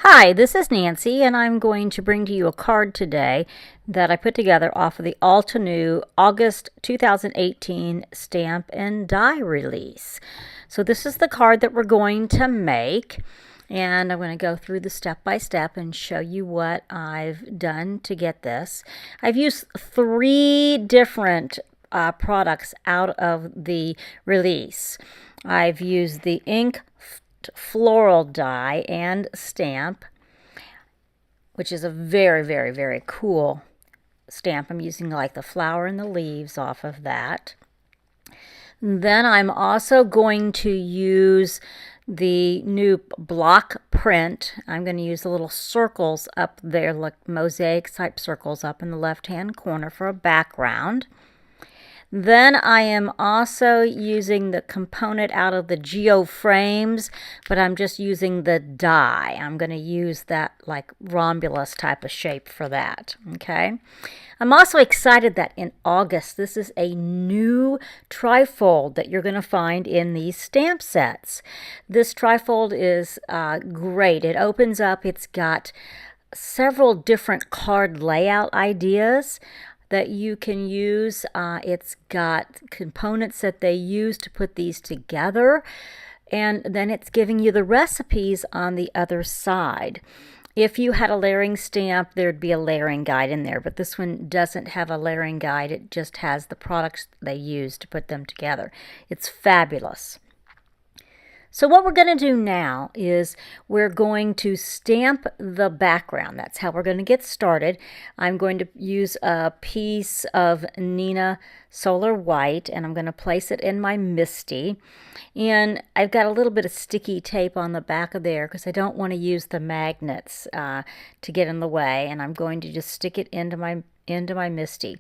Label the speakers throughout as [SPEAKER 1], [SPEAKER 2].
[SPEAKER 1] Hi, this is Nancy, and I'm going to bring to you a card today that I put together off of the Altenew August 2018 stamp and die release. So this is the card that we're going to make, and I'm going to go through the step by step and show you what I've done to get this. I've used 3 different products out of the release. I've used the Inked Floral die and stamp, which is a very, very, very cool stamp. I'm using like the flower and the leaves off of that. Then I'm also going to use the new block print. I'm going to use the little circles up there, like mosaic type circles up in the left hand corner for a background. Then I am also using the component out of the geo frames, but I'm just using the die. I'm going to use that like rhombus type of shape for that, okay? I'm also excited that in August, this is a new trifold that you're going to find in these stamp sets. This trifold is great. It opens up. It's got several different card layout ideas that you can use. It's got components that they use to put these together, and then it's giving you the recipes on the other side. If you had a layering stamp, there'd be a layering guide in there, but this one doesn't have a layering guide. It just has the products they use to put them together. It's fabulous. So what we're going to do now is we're going to stamp the background. That's how we're going to get started. I'm going to use a piece of Nina Solar White, and I'm going to place it in my MISTI. And I've got a little bit of sticky tape on the back of there because I don't want to use the magnets to get in the way, and I'm going to just stick it into my MISTI.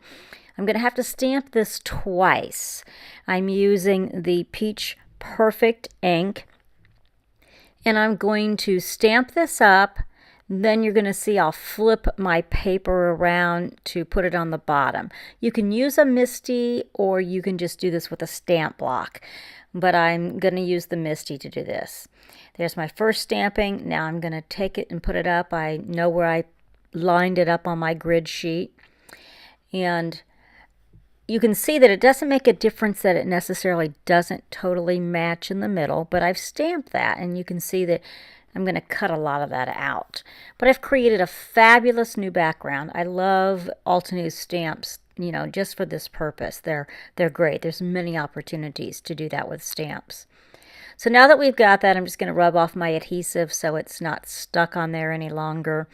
[SPEAKER 1] I'm going to have to stamp this twice. I'm using the Peach Perfect ink, and I'm going to stamp this up. Then you're going to see I'll flip my paper around to put it on the bottom. You can use a MISTI or you can just do this with a stamp block, but I'm going to use the MISTI to do this. There's my first stamping. Now I'm going to take it and put it up. I know where I lined it up on my grid sheet, and you can see that it doesn't make a difference that it necessarily doesn't totally match in the middle, but I've stamped that, and you can see that I'm going to cut a lot of that out. But I've created a fabulous new background. I love Altenew stamps, you know, just for this purpose. They're great. There's many opportunities to do that with stamps. So now that we've got that, I'm just going to rub off my adhesive so it's not stuck on there any longer.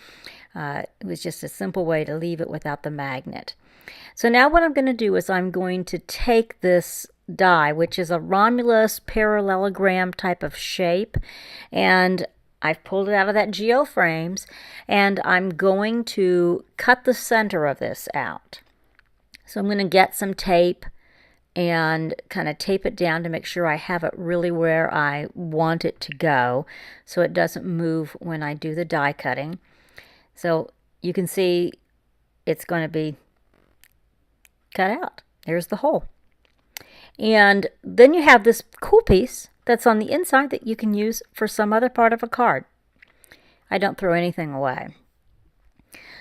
[SPEAKER 1] It was just a simple way to leave it without the magnet. So now what I'm going to do is I'm going to take this die, which is a Romulus parallelogram type of shape, and I've pulled it out of that geo frames, and I'm going to cut the center of this out. So I'm going to get some tape and kind of tape it down to make sure I have it really where I want it to go so it doesn't move when I do the die cutting. So you can see it's going to be cut out. There's the hole. And then you have this cool piece that's on the inside that you can use for some other part of a card. I don't throw anything away.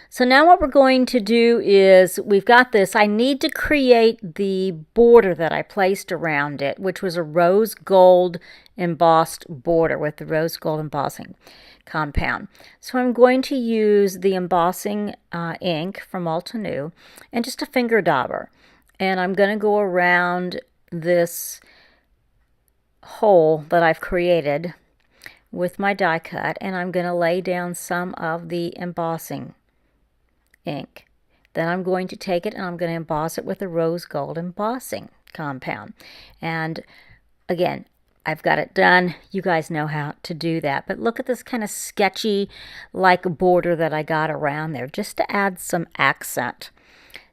[SPEAKER 1] So now what we're going to do is, we've got this. I need to create the border that I placed around it, which was a rose gold embossed border with the rose gold embossing compound. So I'm going to use the embossing ink from Altenew and just a finger dauber. And I'm going to go around this hole that I've created with my die cut, and I'm going to lay down some of the embossing ink. Then I'm going to take it and I'm going to emboss it with a rose gold embossing compound. And again, I've got it done. You guys know how to do that. But look at this kind of sketchy like border that I got around there just to add some accent.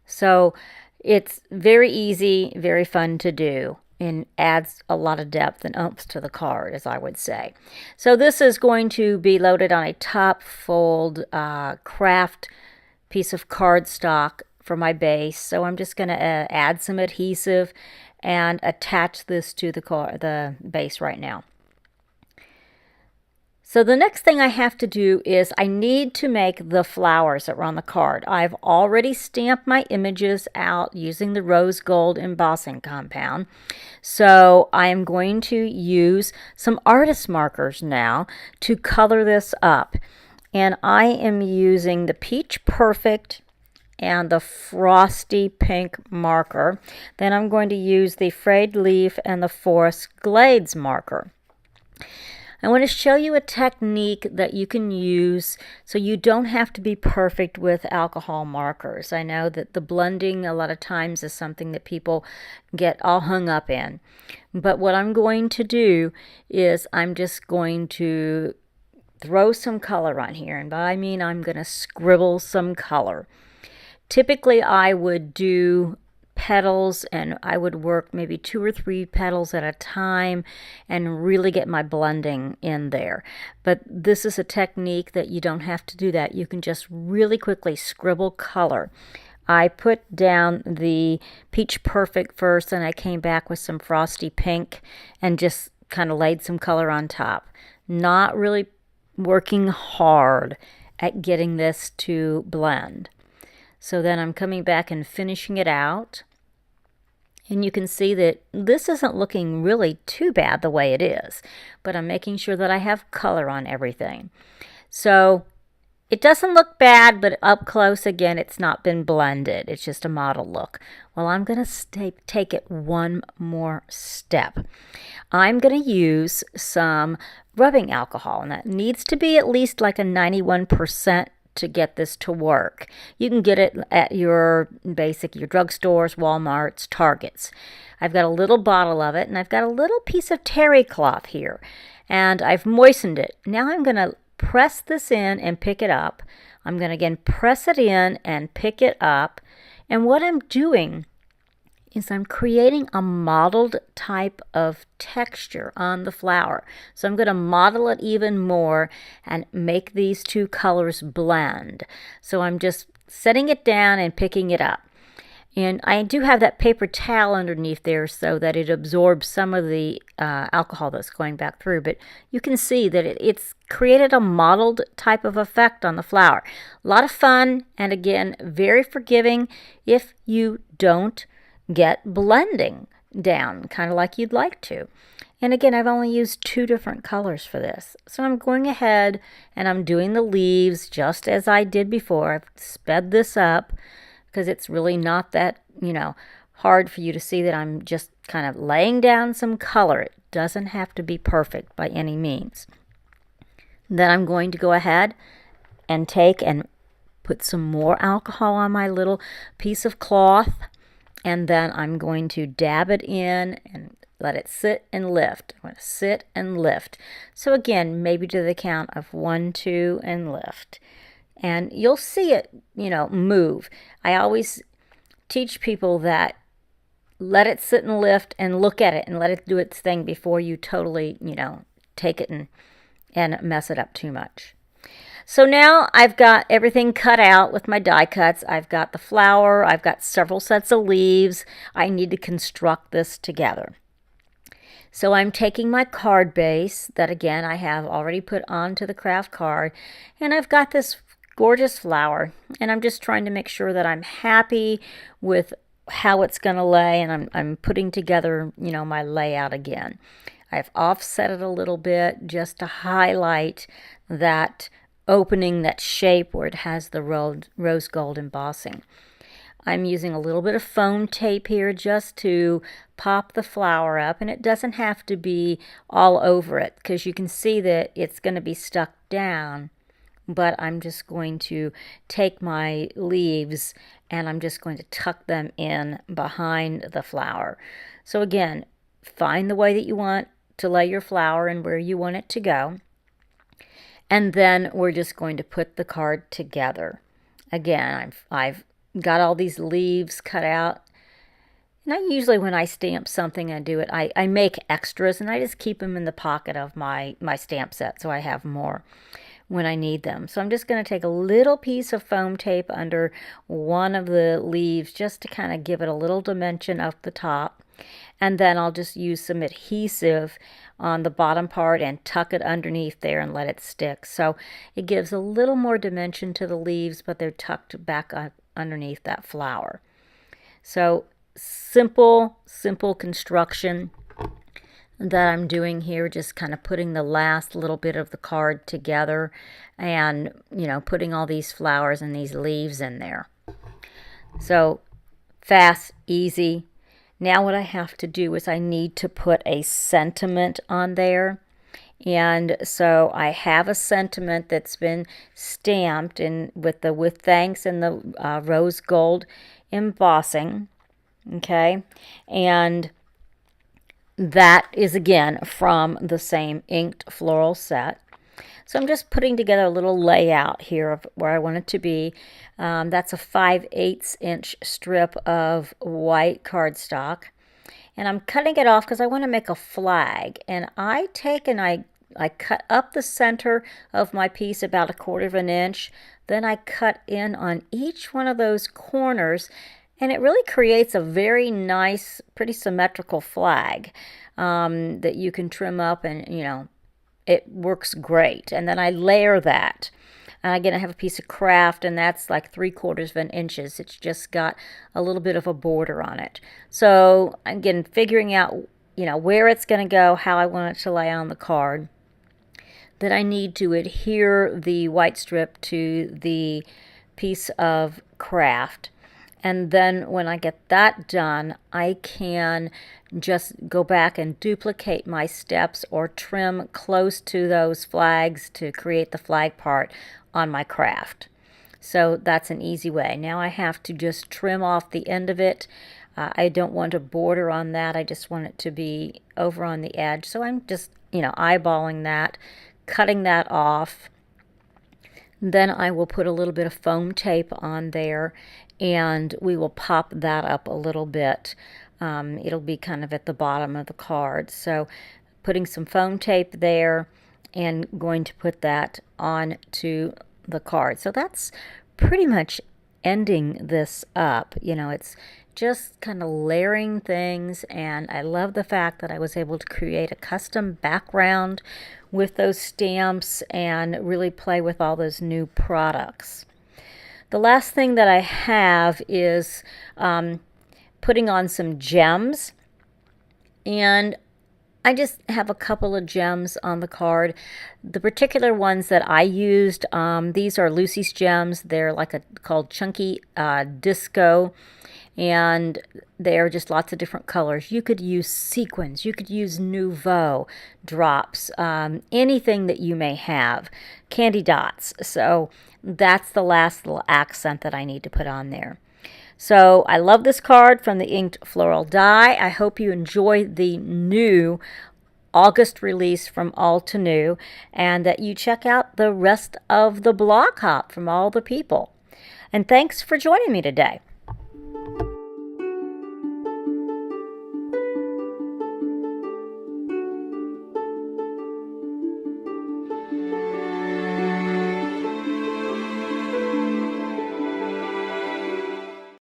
[SPEAKER 1] So it's very easy, very fun to do, and adds a lot of depth and oomph to the card, as I would say. So this is going to be loaded on a top fold craft piece of cardstock for my base. So I'm just going to add some adhesive and attach this to the base right now. So the next thing I have to do is I need to make the flowers that are on the card. I've already stamped my images out using the rose gold embossing compound. So I am going to use some artist markers now to color this up. And I am using the Peach Perfect and the Frosty Pink marker. Then I'm going to use the Frayed Leaf and the Forest Glades marker. I want to show you a technique that you can use so you don't have to be perfect with alcohol markers. I know that the blending a lot of times is something that people get all hung up in. But what I'm going to do is I'm just going to throw some color on here. And by I mean I'm going to scribble some color. Typically I would do petals, and I would work maybe 2 or 3 petals at a time and really get my blending in there. But this is a technique that you don't have to do that. You can just really quickly scribble color. I put down the Peach Perfect first, and I came back with some Frosty Pink and just kind of laid some color on top. Not really working hard at getting this to blend. So then I'm coming back and finishing it out. And you can see that this isn't looking really too bad the way it is. But I'm making sure that I have color on everything. So it doesn't look bad, but up close, again, it's not been blended. It's just a model look. Well, I'm going to take it one more step. I'm going to use some rubbing alcohol. And that needs to be at least like a 91% to get this to work. You can get it at your drugstores, Walmarts, Targets. I've got a little bottle of it, and I've got a little piece of terry cloth here, and I've moistened it. Now I'm going to press this in and pick it up. I'm going to again press it in and pick it up, and what I'm doing is I'm creating a mottled type of texture on the flower. So I'm going to model it even more and make these two colors blend. So I'm just setting it down and picking it up. And I do have that paper towel underneath there so that it absorbs some of the alcohol that's going back through. But you can see that it's created a mottled type of effect on the flower. A lot of fun, and again, very forgiving if you don't get blending down kind of like you'd like to. And again, I've only used 2 different colors for this. So I'm going ahead and I'm doing the leaves just as I did before. I've sped this up because it's really not that, hard for you to see that I'm just kind of laying down some color. It doesn't have to be perfect by any means. Then I'm going to go ahead and take and put some more alcohol on my little piece of cloth. And then I'm going to dab it in and let it sit and lift. I'm going to sit and lift. So again, maybe to the count of 1, 2, and lift. And you'll see it, move. I always teach people that let it sit and lift and look at it and let it do its thing before you totally, take it and mess it up too much. So now I've got everything cut out with my die cuts. I've got the flower. I've got several sets of leaves. I need to construct this together. So I'm taking my card base that, again, I have already put onto the craft card. And I've got this gorgeous flower. And I'm just trying to make sure that I'm happy with how it's going to lay. And I'm putting together, my layout again. I've offset it a little bit just to highlight that opening, that shape where it has the rose gold embossing. I'm using a little bit of foam tape here just to pop the flower up, and it doesn't have to be all over it because you can see that it's going to be stuck down. But I'm just going to take my leaves and I'm just going to tuck them in behind the flower. So again, find the way that you want to lay your flower and where you want it to go. And then we're just going to put the card together. Again, I've got all these leaves cut out. And I usually, when I stamp something and do it, I make extras and I just keep them in the pocket of my stamp set so I have more when I need them. So I'm just going to take a little piece of foam tape under one of the leaves just to kind of give it a little dimension up the top. And then I'll just use some adhesive on the bottom part and tuck it underneath there and let it stick. So it gives a little more dimension to the leaves, but they're tucked back underneath that flower. So simple construction that I'm doing here, just kind of putting the last little bit of the card together and, putting all these flowers and these leaves in there. So fast, easy. Now what I have to do is I need to put a sentiment on there. And so I have a sentiment that's been stamped with thanks and the rose gold embossing. Okay. And that is again from the same Inked Floral set. So I'm just putting together a little layout here of where I want it to be. That's a 5/8 inch strip of white cardstock. And I'm cutting it off because I want to make a flag. And I cut up the center of my piece about 1/4 of an inch. Then I cut in on each one of those corners. And it really creates a very nice, pretty symmetrical flag that you can trim up and, it works great. And then I layer that. And again, I have a piece of craft, and that's like 3/4 of an inch. It's just got a little bit of a border on it. So again, figuring out, where it's going to go, how I want it to lay on the card. Then I need to adhere the white strip to the piece of craft. And then when I get that done, I can just go back and duplicate my steps or trim close to those flags to create the flag part on my craft. So that's an easy way. Now I have to just trim off the end of it. I don't want a border on that. I just want it to be over on the edge. So I'm just, eyeballing that, cutting that off. Then I will put a little bit of foam tape on there, and we will pop that up a little bit. It'll be kind of at the bottom of the card. So putting some foam tape there and going to put that onto the card. So that's pretty much ending this up. It's just kind of layering things, and I love the fact that I was able to create a custom background with those stamps and really play with all those new products. The last thing that I have is putting on some gems, and I just have a couple of gems on the card. The particular ones that I used, these are Lucy's gems. They're called Chunky Disco, and they're just lots of different colors. You could use sequins, you could use Nouveau drops, anything that you may have, candy dots. So that's the last little accent that I need to put on there. So I love this card from the Inked Floral die. I hope you enjoy the new August release from Altenew, and that you check out the rest of the blog hop from all the people. And thanks for joining me today.